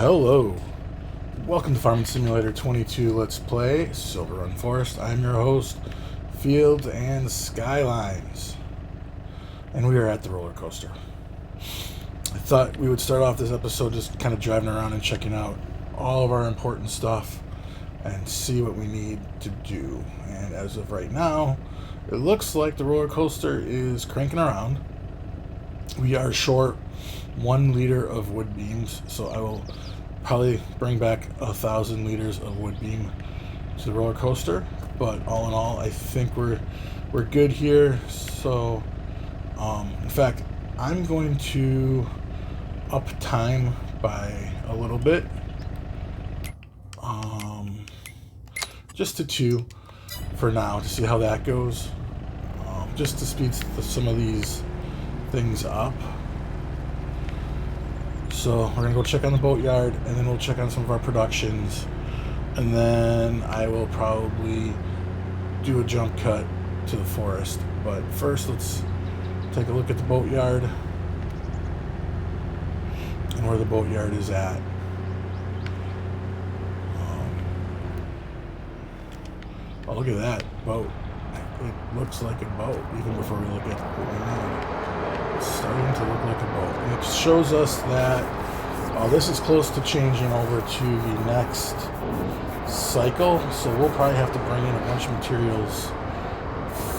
Hello, welcome to Farming Simulator 22 Let's Play Silverrun Forest. I'm your host, Fields and Skylines, and we are at the roller coaster. I thought we would start off this episode just kind of driving around and checking out all of our important stuff and see what we need to do. And as of right now, it looks like the roller coaster is cranking around. We are short 1 liter of wood beams, so I will probably bring back 1,000 liters of wood beam to the roller coaster. But all in all, I think we're good here. So in fact, I'm going to up time by a little bit, just to 2 for now, to see how that goes, just to speed some of these things up. So we're gonna go check on the boatyard, and then we'll check on some of our productions, and then I will probably do a jump cut to the forest. But first, let's take a look at the boatyard and where the boatyard is at. Oh, look at that boat. It looks like a boat, even before we look at what we need. It's starting to look like a boat. And it shows us that this is close to changing over to the next cycle, so we'll probably have to bring in a bunch of materials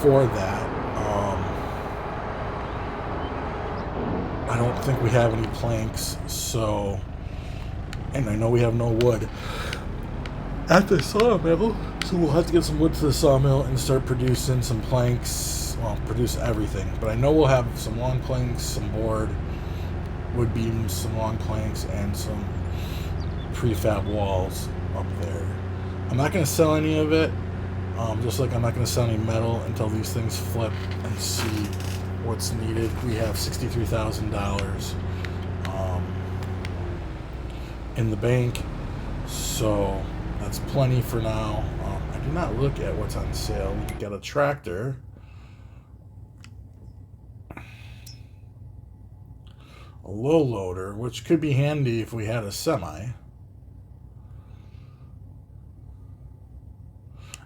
for that. I don't think we have any planks, so, and I know we have no wood at the sawmill, so we'll have to get some wood to the sawmill and start producing some planks. Well, produce everything, but I know we'll have some long planks, some board, wood beams, some long planks, and some prefab walls up there. I'm not going to sell any of it, just like I'm not going to sell any metal until these things flip and see what's needed. We have $63,000 in the bank, so that's plenty for now. I do not look at what's on sale. We got a tractor, a low loader, which could be handy if we had a semi.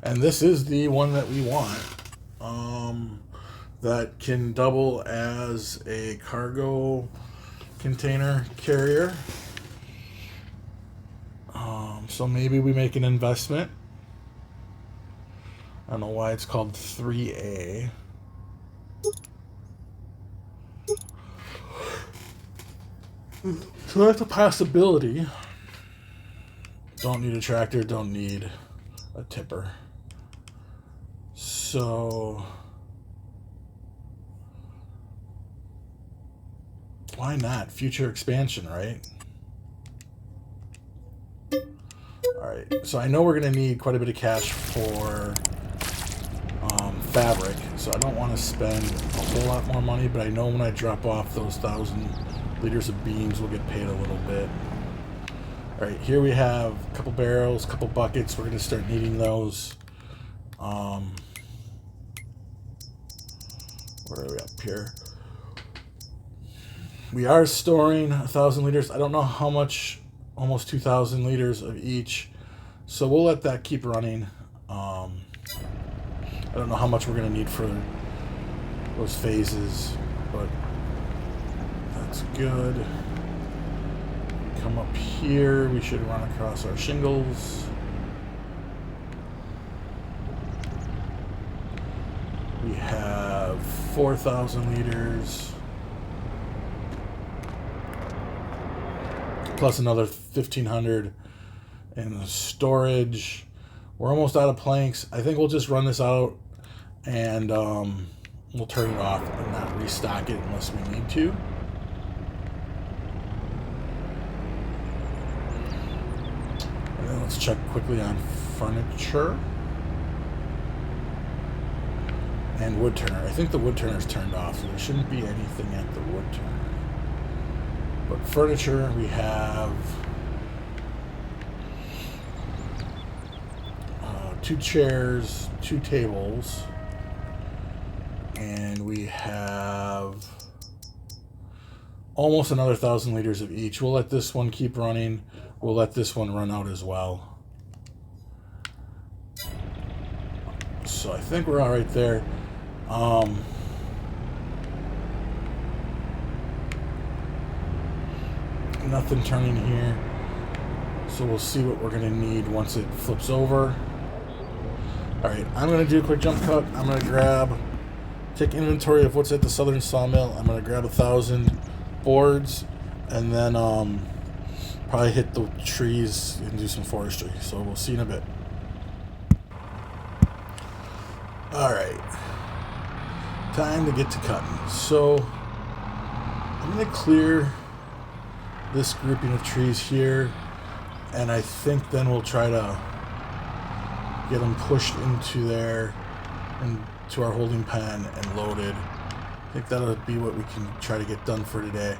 And this is the one that we want, that can double as a cargo container carrier. So maybe we make an investment. I don't know why it's called 3A. So that's a possibility. Don't need a tractor, don't need a tipper. So why not? Future expansion, right? Alright, so I know we're going to need quite a bit of cash for fabric, so I don't want to spend a whole lot more money, but I know when I drop off those 1,000 liters of beams, we'll get paid a little bit. Alright, here we have a couple barrels, a couple buckets. We're going to start needing those. Where are we up here? We are storing 1,000 liters. I don't know how much, almost 2,000 liters of each. So we'll let that keep running. I don't know how much we're going to need for those phases, but that's good. Come up here, we should run across our shingles. We have 4,000 liters. Plus another 1,500 in storage. We're almost out of planks. I think we'll just run this out and we'll turn it off and not restock it unless we need to. And then let's check quickly on furniture and wood turner. I think the wood turner is turned off, so there shouldn't be anything at the wood turner. But furniture, we have 2 chairs, 2 tables, and we have almost another 1,000 liters of each. We'll let this one keep running. we'll let this one run out as well. So I think we're all right there. Nothing turning here. So we'll see what we're going to need once it flips over. Alright, I'm going to do a quick jump cut. I'm going to take inventory of what's at the southern sawmill. I'm going to grab 1,000 boards and then probably hit the trees and do some forestry. So we'll see in a bit. Alright, time to get to cutting. So I'm going to clear this grouping of trees here, and I think then we'll try to get them pushed into there, into our holding pen and loaded. I think that'll be what we can try to get done for today.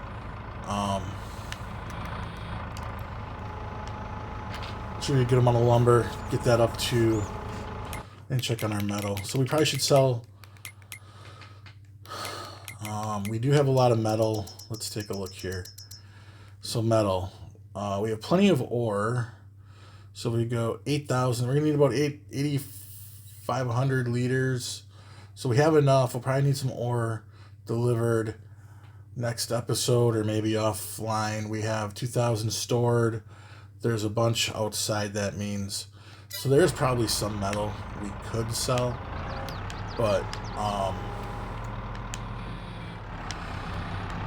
Should we get them on the lumber, get that up to, and check on our metal. So we probably should sell. We do have a lot of metal. Let's take a look here. So metal, we have plenty of ore. So we go 8,000. We're gonna need about 8,500 liters. So we have enough. We'll probably need some ore delivered next episode or maybe offline. We have 2,000 stored. There's a bunch outside, that means. So there's probably some metal we could sell, but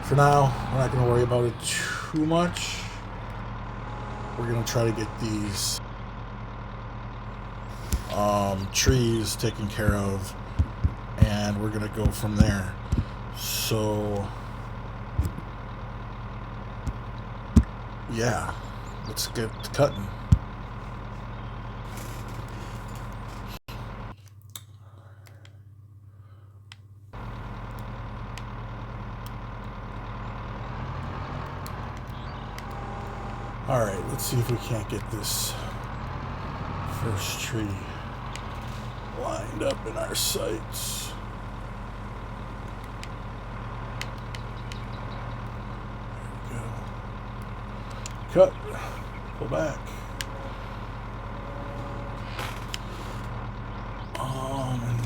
for now, we're not going to worry about it too much. We're going to try to get these trees taken care of, and we're going to go from there. So, yeah, let's get cutting. Alright, let's see if we can't get this first tree lined up in our sights. There we go. Cut. Pull back. And then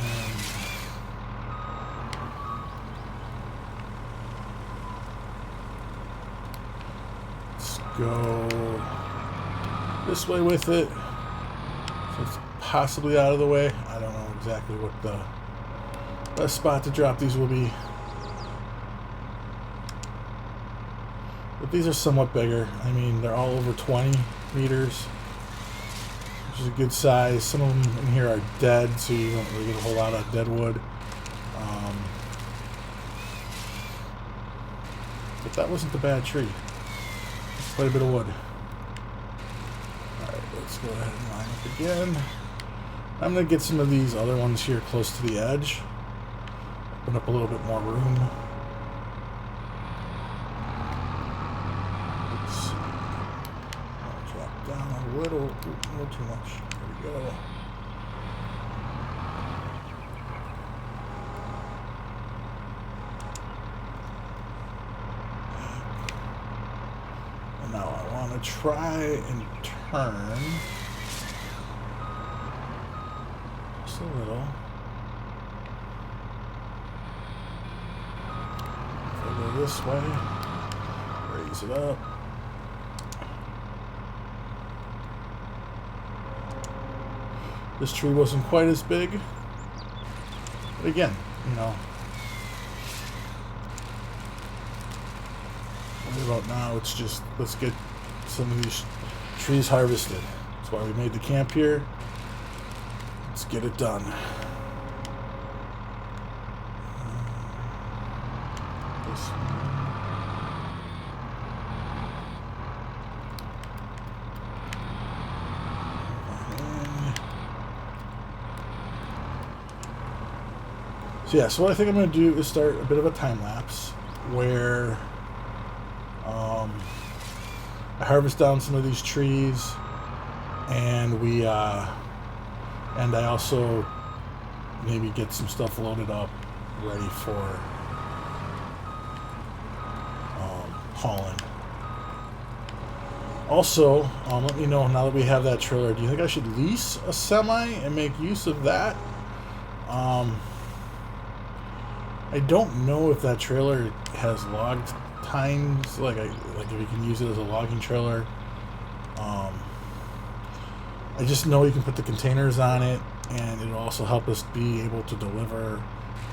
let's go this way with it. So it's possibly out of the way. I don't know exactly what the best spot to drop these will be. But these are somewhat bigger. I mean, they're all over 20 meters, which is a good size. Some of them in here are dead, so you don't really get a whole lot of dead wood. But that wasn't a bad tree. Quite a bit of wood. Alright, let's go ahead and line up again. I'm going to get some of these other ones here close to the edge. Open up a little bit more room. Let's see. I'll drop down a little too much. There we go. And now I want to try and turn just a little. If I go this way, raise it up. This tree wasn't quite as big, but again, you know, right about now it's just, let's get some of these trees harvested. That's why we made the camp here. Let's get it done. This one. So yeah, so what I think I'm going to do is start a bit of a time lapse where I harvest down some of these trees, and and I also maybe get some stuff loaded up, ready for hauling. Also, let me know now that we have that trailer. Do you think I should lease a semi and make use of that? I don't know if that trailer has log times, like if you can use it as a logging trailer. I just know you can put the containers on it, and it'll also help us be able to deliver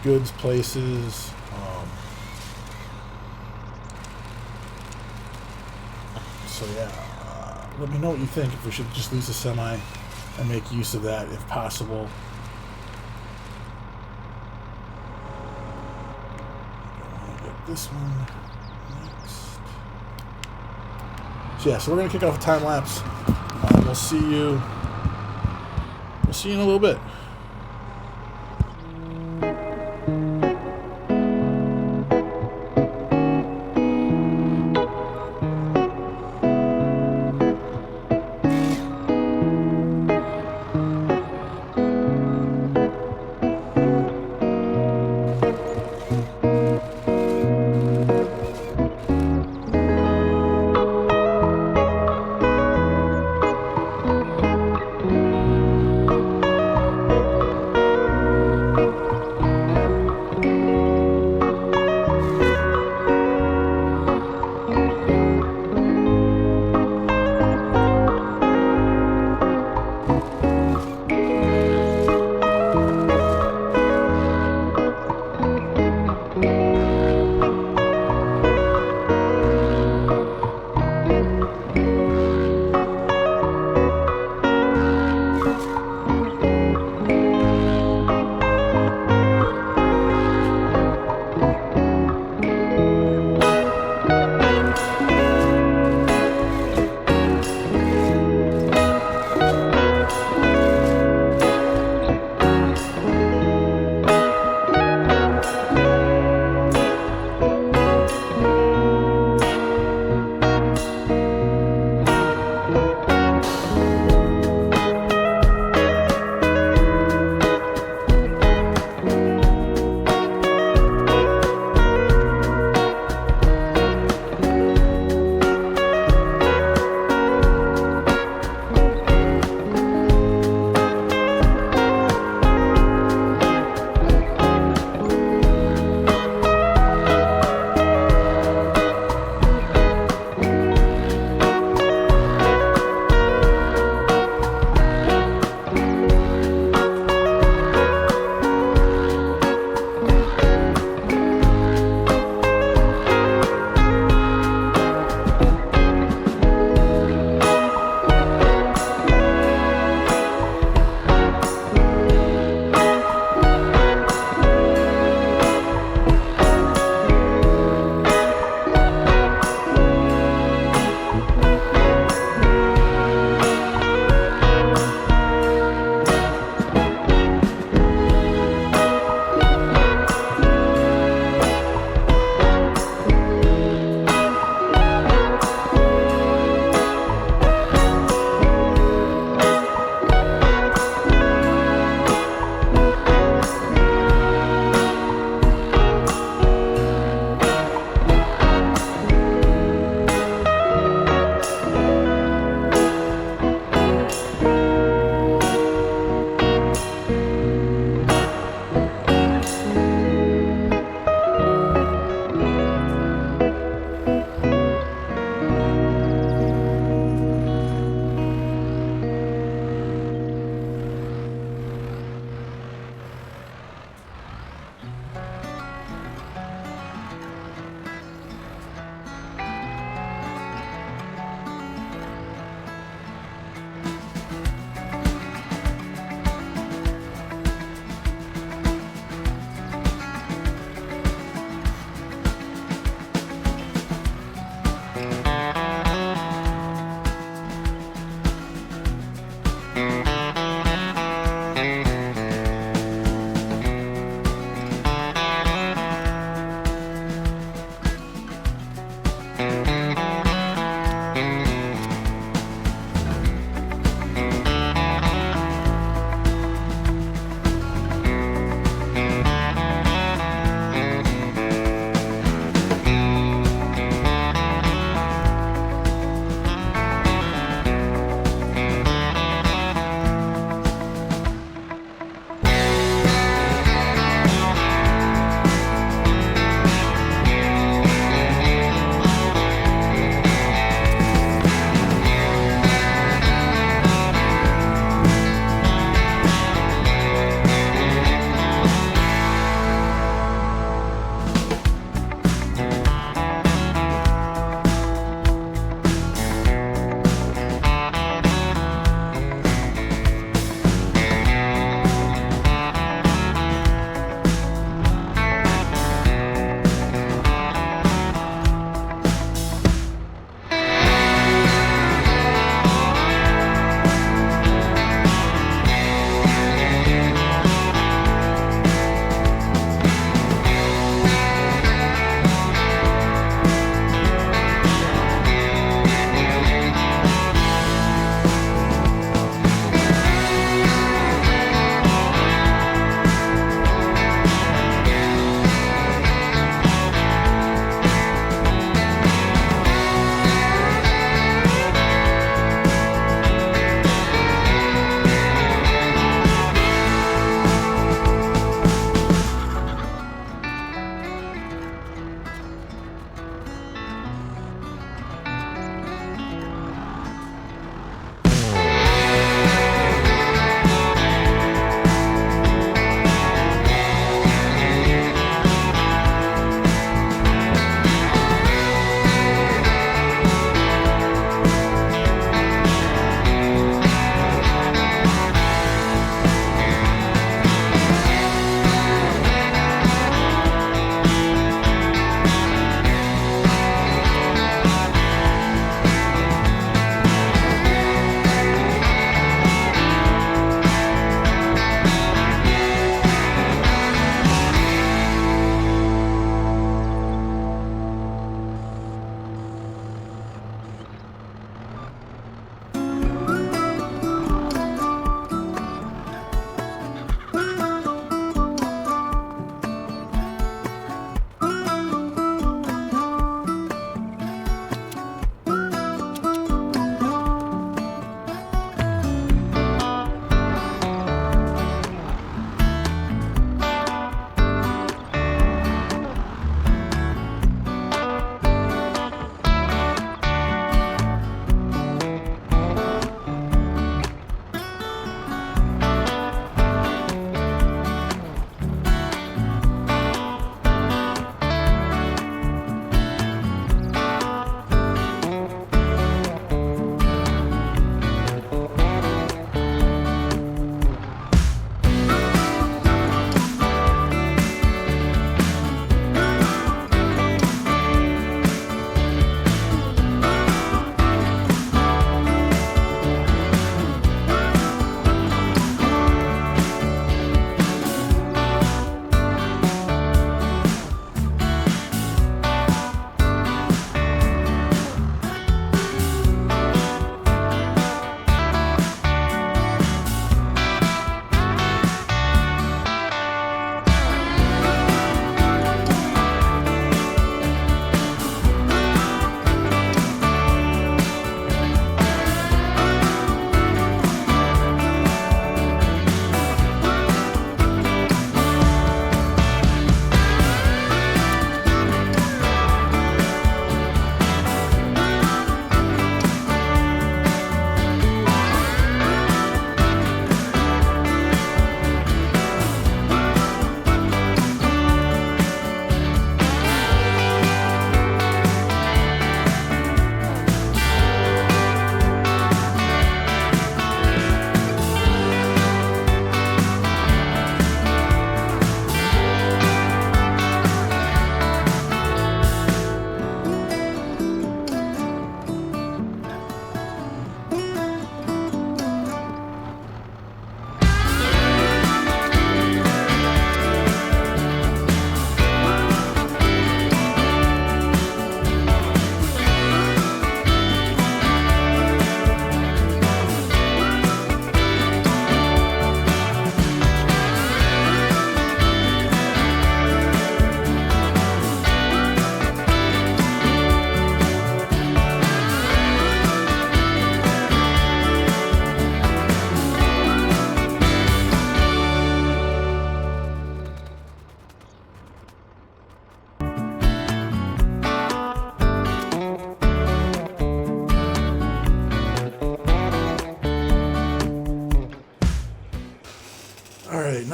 goods places. So yeah, let me know what you think, if we should just lease a semi and make use of that if possible. I want to get this one next. So yeah, so we're going to kick off a time lapse. We'll see you in a little bit.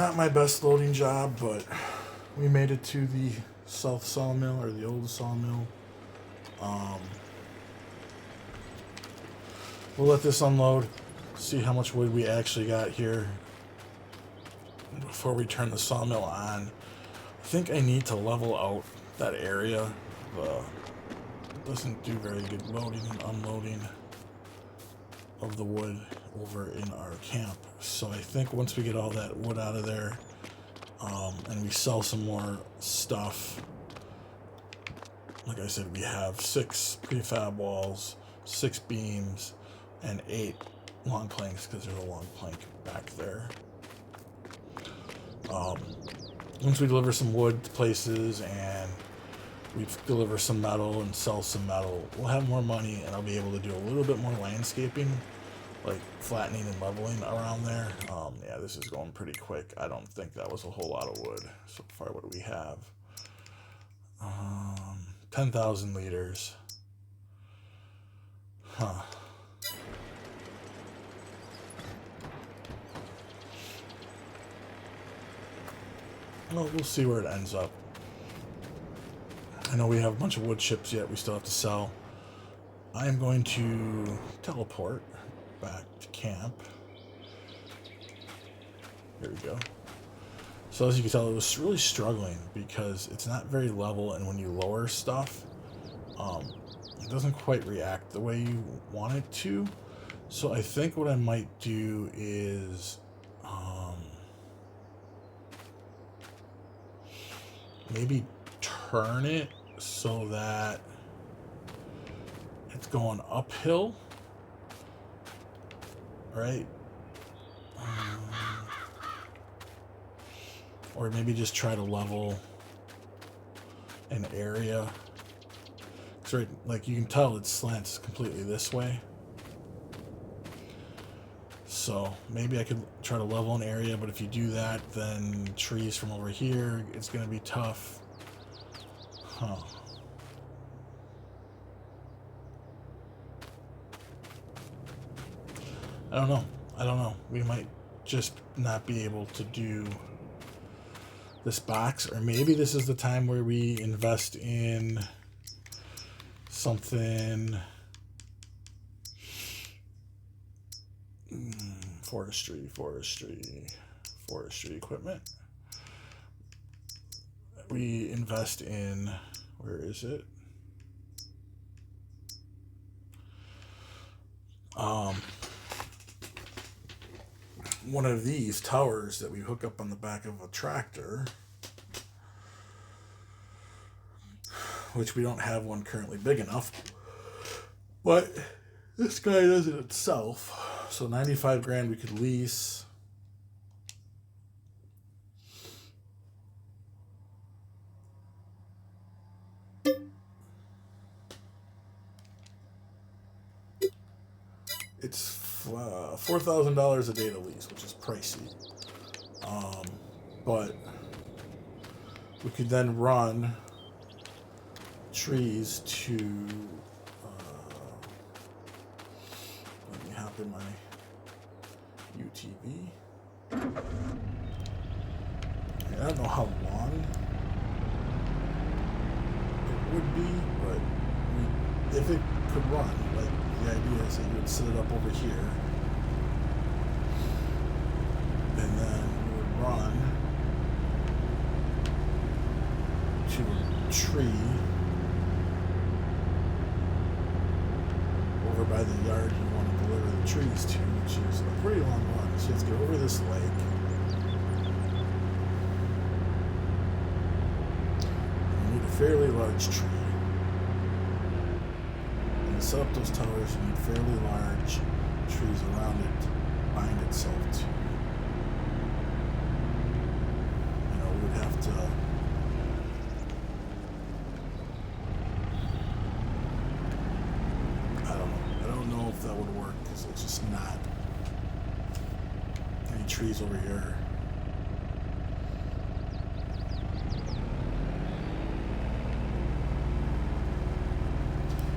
Not my best loading job, but we made it to the south sawmill, or the old sawmill. We'll let this unload, see how much wood we actually got here before we turn the sawmill on. I think I need to level out that area. It doesn't do very good loading and unloading of the wood over in our camp. So I think once we get all that wood out of there, and we sell some more stuff, like I said, we have 6 prefab walls, 6 beams, and 8 long planks, because there's a long plank back there. Once we deliver some wood to places and we deliver some metal and sell some metal, we'll have more money, and I'll be able to do a little bit more landscaping, like flattening and leveling around there. Yeah, this is going pretty quick. I don't think that was a whole lot of wood. So far, what do we have? 10,000 liters. Huh. Well, we'll see where it ends up. I know we have a bunch of wood chips yet we still have to sell. I am going to teleport back to camp. Here we go. So as you can tell, it was really struggling because it's not very level, and when you lower stuff, it doesn't quite react the way you want it to. So I think what I might do is maybe turn it so that it's going uphill, right? Or maybe just try to level an area. So right, like you can tell, it slants completely this way. So maybe I could try to level an area, but if you do that, then trees from over here, it's going to be tough. Huh. I don't know. We might just not be able to do this box, or maybe this is the time where we invest in something. Forestry equipment. We invest in, where is it? One of these towers that we hook up on the back of a tractor, which we don't have one currently big enough, but this guy does it itself. So 95 grand we could lease. It's $4,000 a day to lease, which is pricey. But we could then run trees to. Let me hop in my UTV. I don't know how long it would be, but if it could run, like the idea is that you would set it up over here, and then you would run to a tree over by the yard you want to deliver the trees to, which is a pretty long run. So you have to get over this lake. You need a fairly large tree. And to set up those towers, you need fairly large trees around it to bind itself to. We would have to. I don't know if that would work, because it's just not any trees over here.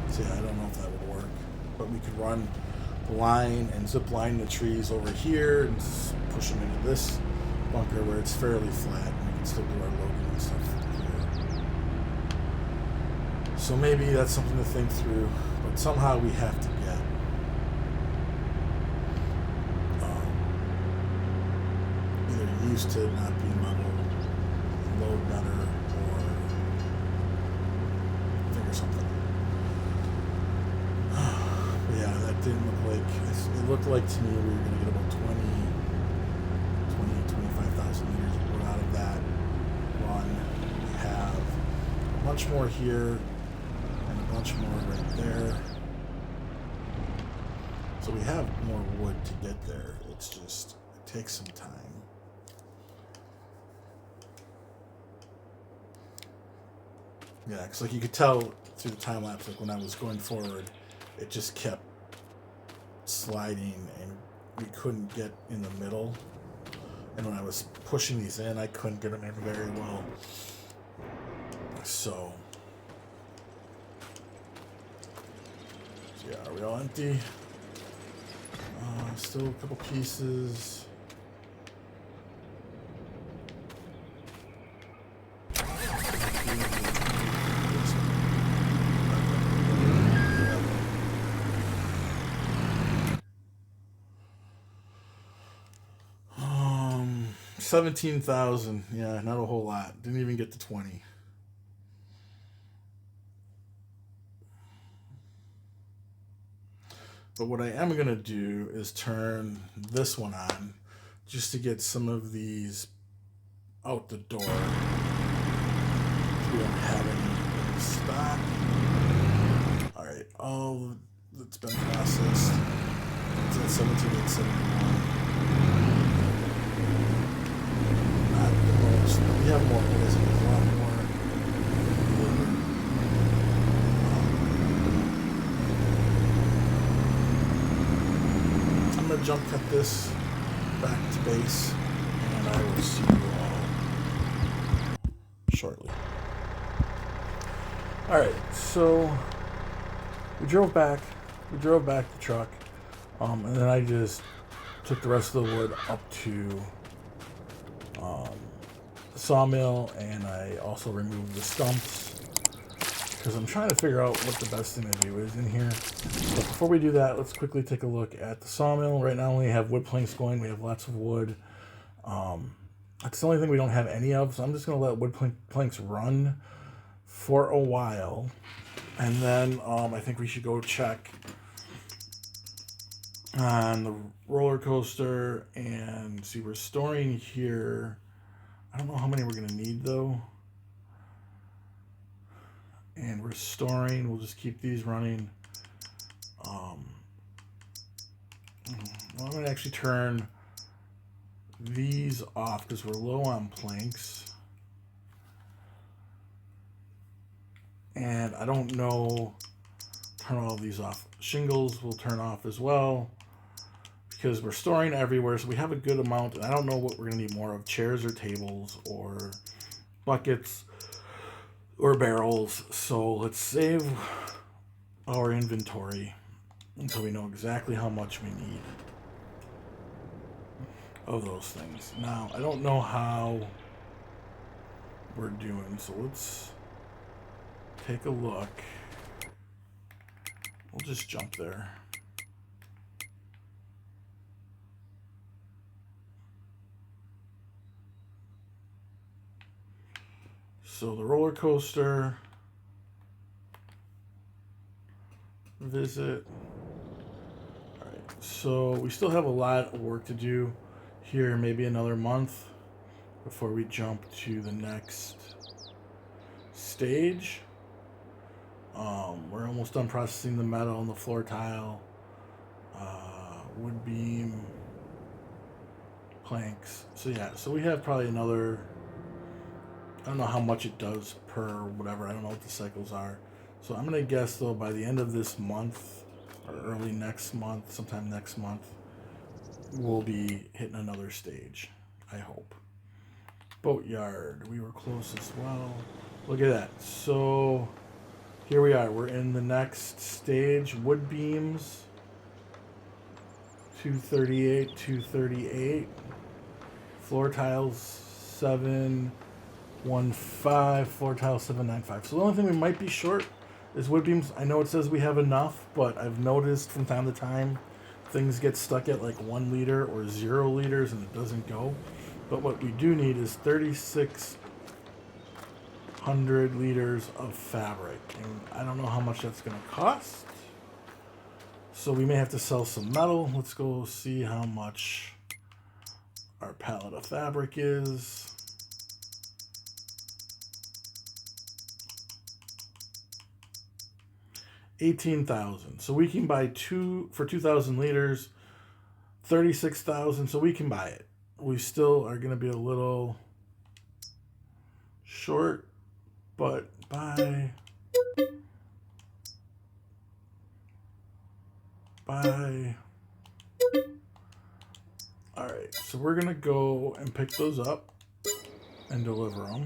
So yeah, I don't know if that would work, but we could run the line and zip line the trees over here and push them into this bunker where it's fairly flat and we can still do our loading and stuff here. So maybe that's something to think through, but somehow we have to get either used to not being level, load better, or figure something. But yeah, that didn't look like, it looked like to me we were going to get about 25,000 meters of wood out of that run. We have a bunch more here and a bunch more right there. So we have more wood to get there. It's just, it takes some time. Yeah, because like you could tell through the time lapse, like when I was going forward, it just kept sliding and we couldn't get in the middle. And when I was pushing these in, I couldn't get them in very well. So yeah, are we all empty? Still a couple pieces. Um, 17,000. Yeah, not a whole lot. Didn't even get to 20. But what I am going to do is turn this one on just to get some of these out the door. We don't have any in stock. Alright, all that's been processed. It's at 17,871. Not the most. We have more, but there's a lot more. I'm going to jump cut this back to base, and I will see you all shortly. Alright, so we drove back the truck, and then I just took the rest of the wood up to the sawmill, and I also removed the stumps because I'm trying to figure out what the best thing to do is in here. But before we do that, let's quickly take a look at the sawmill. Right now we have wood planks going. We have lots of wood. That's the only thing we don't have any of, so I'm just going to let wood planks run for a while. And then I think we should go check on the roller coaster and see, we're storing here. I don't know how many we're going to need though. And we're storing, we'll just keep these running. Well, I'm going to actually turn these off because we're low on planks. And I don't know, turn all of these off. Shingles will turn off as well because we're storing everywhere, so we have a good amount. And I don't know what we're going to need more of, chairs or tables or buckets or barrels. So let's save our inventory until we know exactly how much we need of those things. Now, I don't know how we're doing, so let's take a look. We'll just jump there. So the roller coaster visit. All right, so we still have a lot of work to do here, maybe another month before we jump to the next stage. We're almost done processing the metal and the floor tile, wood beam, planks. So yeah, so we have probably another, I don't know how much it does per whatever, I don't know what the cycles are. So I'm gonna guess though by the end of this month or early next month, sometime next month, we'll be hitting another stage, I hope. Boatyard, we were close as well. Look at that. So here we are. We're in the next stage. Wood beams. 238, 238. Floor tiles 715, floor tile 795. So the only thing we might be short is wood beams. I know it says we have enough, but I've noticed from time to time things get stuck at like 1 liter or 0 liters and it doesn't go. But what we do need is 3,600 liters of fabric. And I don't know how much that's going to cost. So we may have to sell some metal. Let's go see how much our pallet of fabric is. $18,000. So we can buy for 2,000 liters, 36,000. So we can buy it. We still are going to be a little short, but buy. All right, so we're going to go and pick those up and deliver them.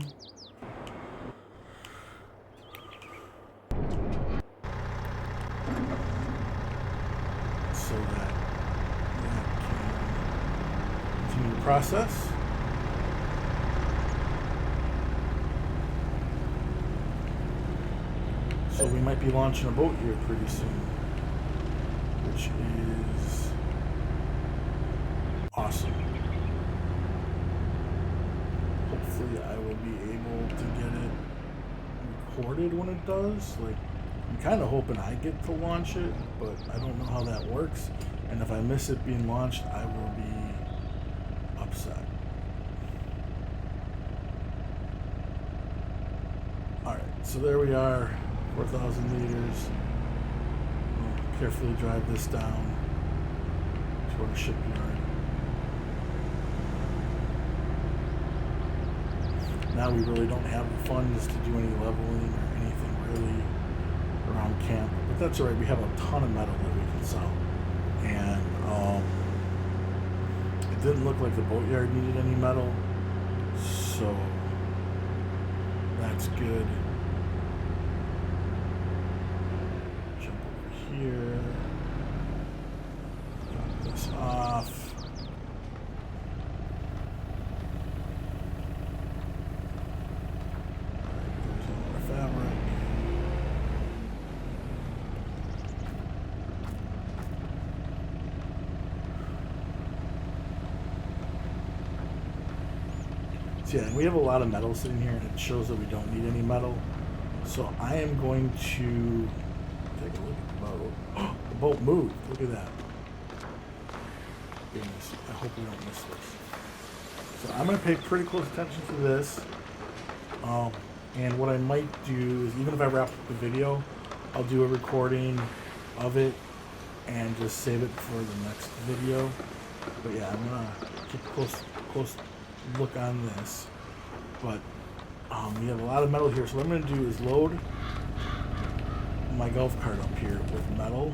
So that can continue the process. So we might be launching a boat here pretty soon, which is awesome. Hopefully I will be able to get it recorded when it does. Like, I'm kind of hoping I get to launch it, but I don't know how that works. And if I miss it being launched, I will be upset. Alright, so there we are, 4,000 liters. We'll carefully drive this down to our shipyard. Now we really don't have the funds to do any leveling or anything really around camp, but that's alright. We have a ton of metal that we can sell, and it didn't look like the boatyard needed any metal, so that's good. Jump over here, drop this off. There's more fabric. So yeah, and we have a lot of metal sitting here, and it shows that we don't need any metal. So I am going to take a look at the boat. Oh, the boat moved. Look at that. Goodness, I hope we don't miss this. So I'm going to pay pretty close attention to this. And what I might do is, even if I wrap up the video, I'll do a recording of it and just save it for the next video. But yeah, I'm going to keep a close look on this, but we have a lot of metal here, so what I'm going to do is load my golf cart up here with metal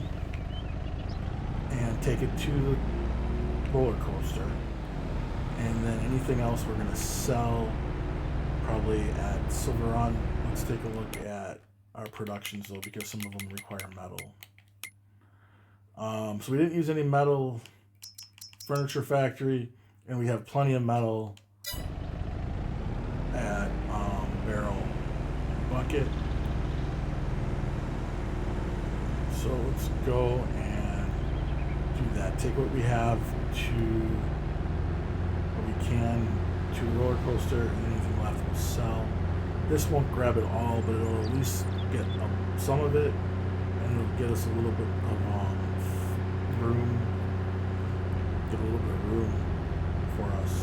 and take it to the roller coaster, and then anything else we're going to sell probably at Silverrun. Let's take a look at our productions though, because some of them require metal. So we didn't use any metal. Furniture factory, and we have plenty of metal at barrel bucket. So let's go and do that. Take what we have what we can to the roller coaster, and anything left we'll sell. This won't grab it all, but it'll at least get some of it, and it'll get us a little bit of room. Get a little bit of room for us.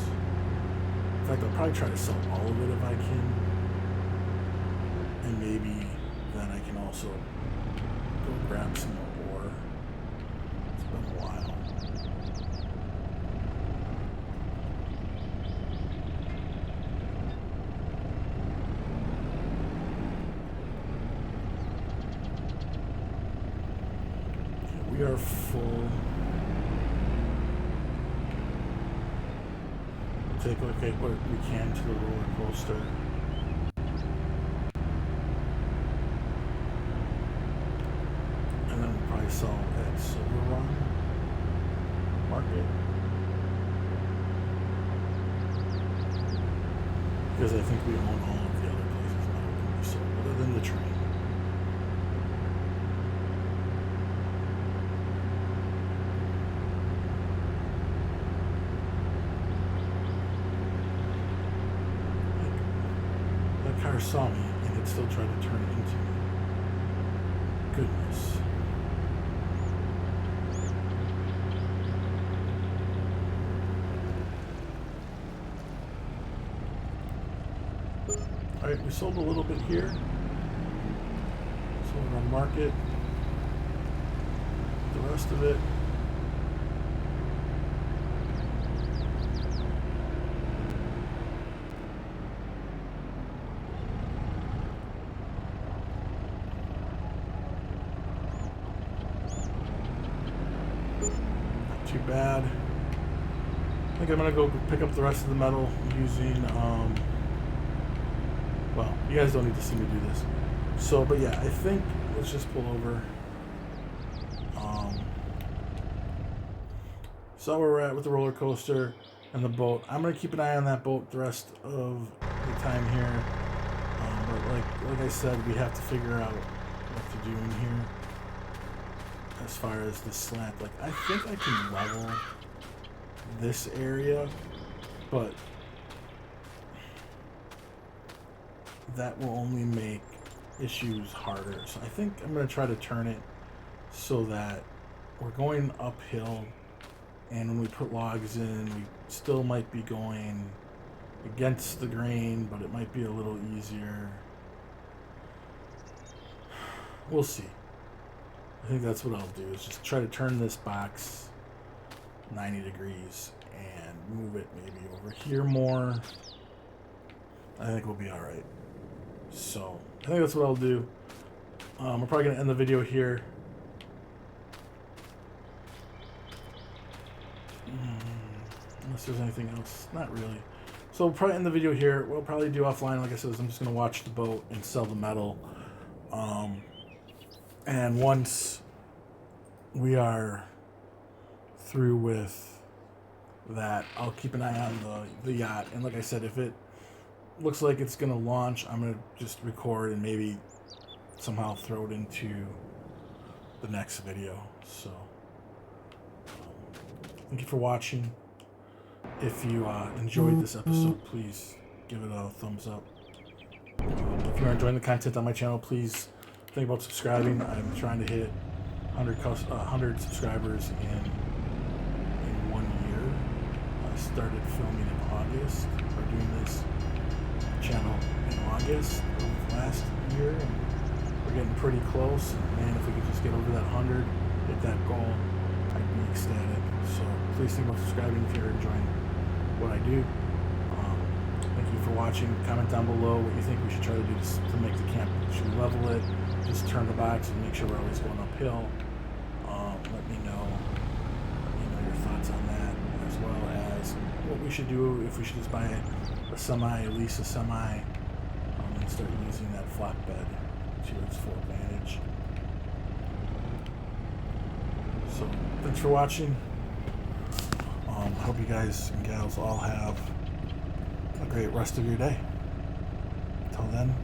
In fact, I'll probably try to sell all of it if I can, and maybe then I can also go grab some more ore. It's been a while. Okay, we are full. Take a look at what we can to the roller coaster. And then we'll probably sell at Silverrun Market. because I think we own all of the other places now can be sold, other than the train. That car saw me and it still tried to turn into me. Goodness. Alright, we sold a little bit here. Sold on market. The rest of it. Not too bad. I think I'm gonna go pick up the rest of the metal using well, you guys don't need to see me do this. So, but yeah, I think let's just pull over. So where we're at with the roller coaster and the boat. I'm gonna keep an eye on that boat the rest of the time here. But like I said, we have to figure out what to do in here as far as the slant. Like I think I can level this area, but that will only make issues harder. So I think I'm going to try to turn it so that we're going uphill, and when we put logs in, we still might be going against the grain, but it might be a little easier. We'll see. I think that's what I'll do, is just try to turn this box 90 degrees and move it maybe over here more. I think we'll be all right. So I think that's what I'll do. We're probably going to end the video here. Unless there's anything else. Not really. So we'll probably end the video here. We'll probably do offline, like I said, I'm just going to watch the boat and sell the metal. And once we are through with that, I'll keep an eye on the yacht. And like I said, if it looks like it's gonna launch, I'm gonna just record and maybe somehow throw it into the next video. So thank you for watching. If you enjoyed this episode, please give it a thumbs up. If you're enjoying the content on my channel, please think about subscribing. I'm trying to hit 100 subscribers in 1 year. I started filming in August, or doing this channel in August of last year, and we're getting pretty close. And man, if we could just get over that 100, hit that goal, I'd be ecstatic. So please think about subscribing if you're enjoying what I do. Thank you for watching. Comment down below what you think we should try to do to make the camp. Should we level it? Just turn the box and make sure we're always going uphill. Let me know your thoughts on that, as well as what we should do, if we should just buy a semi, lease a semi, and start using that flatbed to its full advantage. So thanks for watching. I hope you guys and gals all have a great rest of your day. Until then,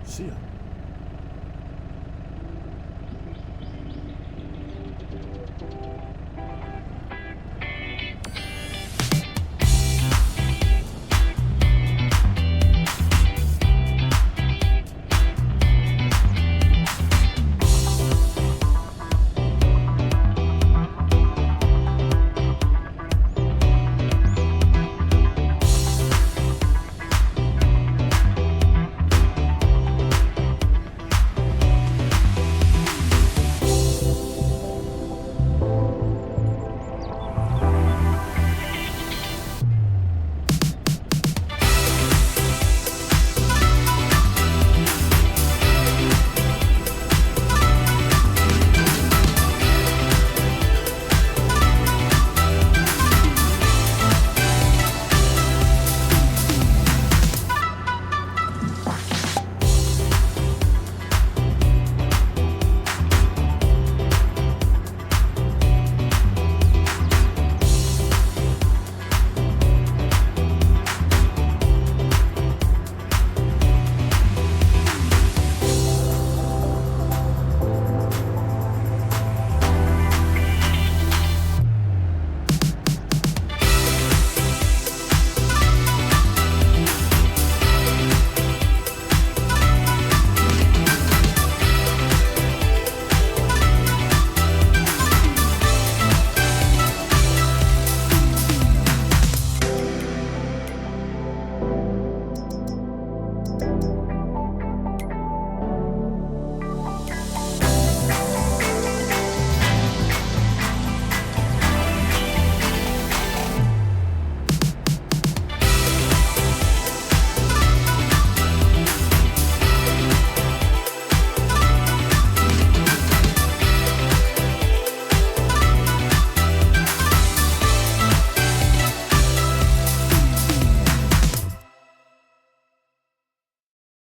see ya.